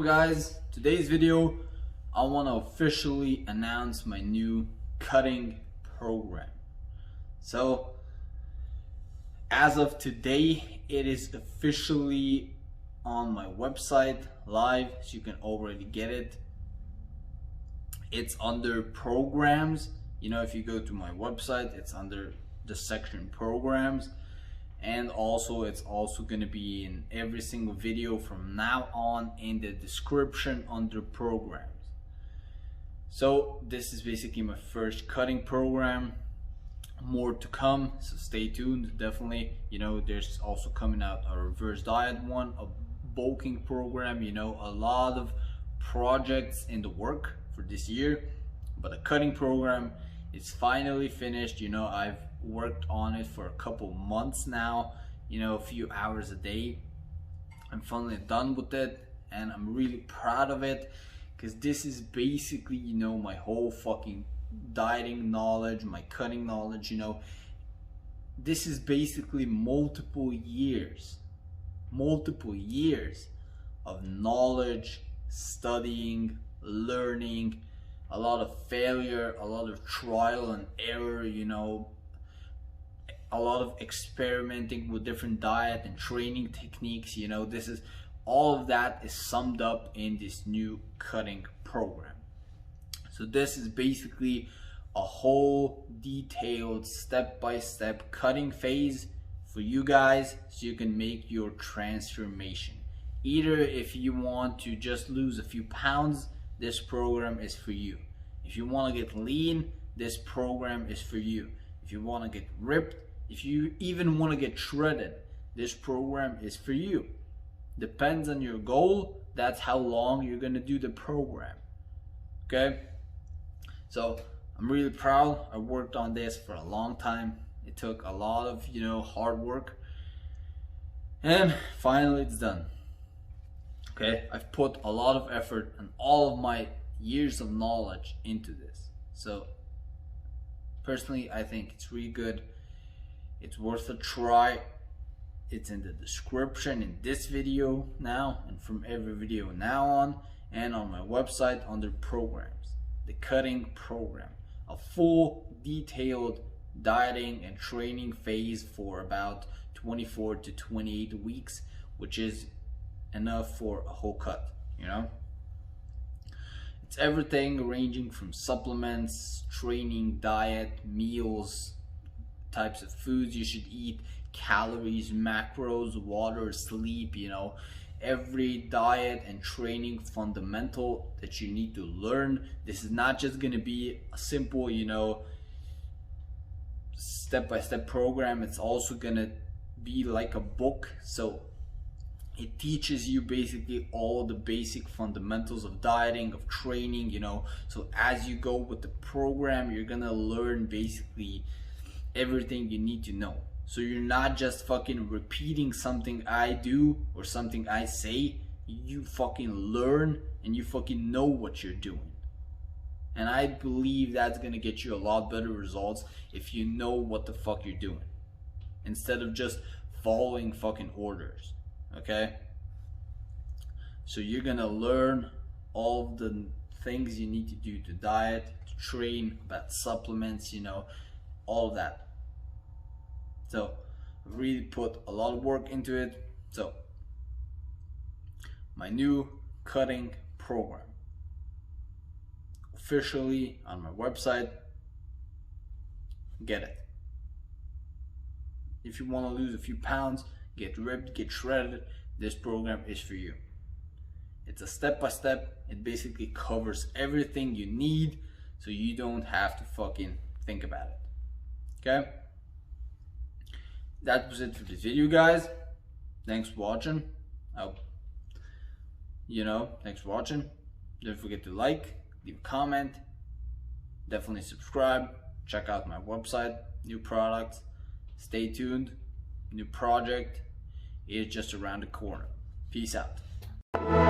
guys, today's video I want to officially announce my new cutting program. So as of today, it is officially on my website live, so you can already get it. It's under programs. You know, if you go to my website, it's under the section programs, and also it's also going to be in every single video from now on in the description under programs. So this is basically my first cutting program. More to come, so stay tuned. Definitely, you know, there's also coming out a reverse diet one, a bulking program, you know, a lot of projects in the work for this year, but the cutting program is finally finished. You know, I've worked on it for a couple months now, you know, a few hours a day. I'm finally done with it and I'm really proud of it, because this is basically, you know, my whole fucking dieting knowledge, my cutting knowledge. You know, this is basically multiple years of knowledge, studying, learning, a lot of failure, a lot of trial and error, you know, a lot of experimenting with different diet and training techniques. You know, this is all of that is summed up in this new cutting program. So this is basically a whole detailed step-by-step cutting phase for you guys, so you can make your transformation. Either if you want to just lose a few pounds, this program is for you. If you want to get lean, this program is for you. If you want to get ripped, if you even want to get shredded, this program is for you. Depends on your goal, that's how long you're going to do the program. Okay? So I'm really proud. I worked on this for a long time. It took a lot of, you know, hard work, and finally it's done. Okay, I've put a lot of effort and all of my years of knowledge into this. So personally, I think it's really good. It's worth a try. It's in the description in this video now, and from every video now on, and on my website under programs. The cutting program, a full detailed dieting and training phase for about 24 to 28 weeks, which is enough for a whole cut, you know. It's everything ranging from supplements, training, diet, meals, types of foods you should eat, calories, macros, water, sleep, you know, every diet and training fundamental that you need to learn. This is not just going to be a simple, you know, step-by-step program. It's also going to be like a book. So it teaches you basically all the basic fundamentals of dieting, of training, you know. So as you go with the program, you're going to learn basically everything you need to know. So you're not just fucking repeating something I do or something I say. You fucking learn and you fucking know what you're doing. And I believe that's gonna get you a lot better results if you know what the fuck you're doing, instead of just following fucking orders. Okay? So you're gonna learn all of the things you need to do to diet, to train, about supplements, you know, all of that. So really put a lot of work into it. So my new cutting program, officially on my website. Get it. If you want to lose a few pounds, get ripped, get shredded, this program is for you. It's a step-by-step. It basically covers everything you need, so you don't have to fucking think about it. Okay? That was it for this video, guys. Thanks for watching. Thanks for watching. Don't forget to like, leave a comment, definitely subscribe, check out my website, new products. Stay tuned. New project is just around the corner. Peace out.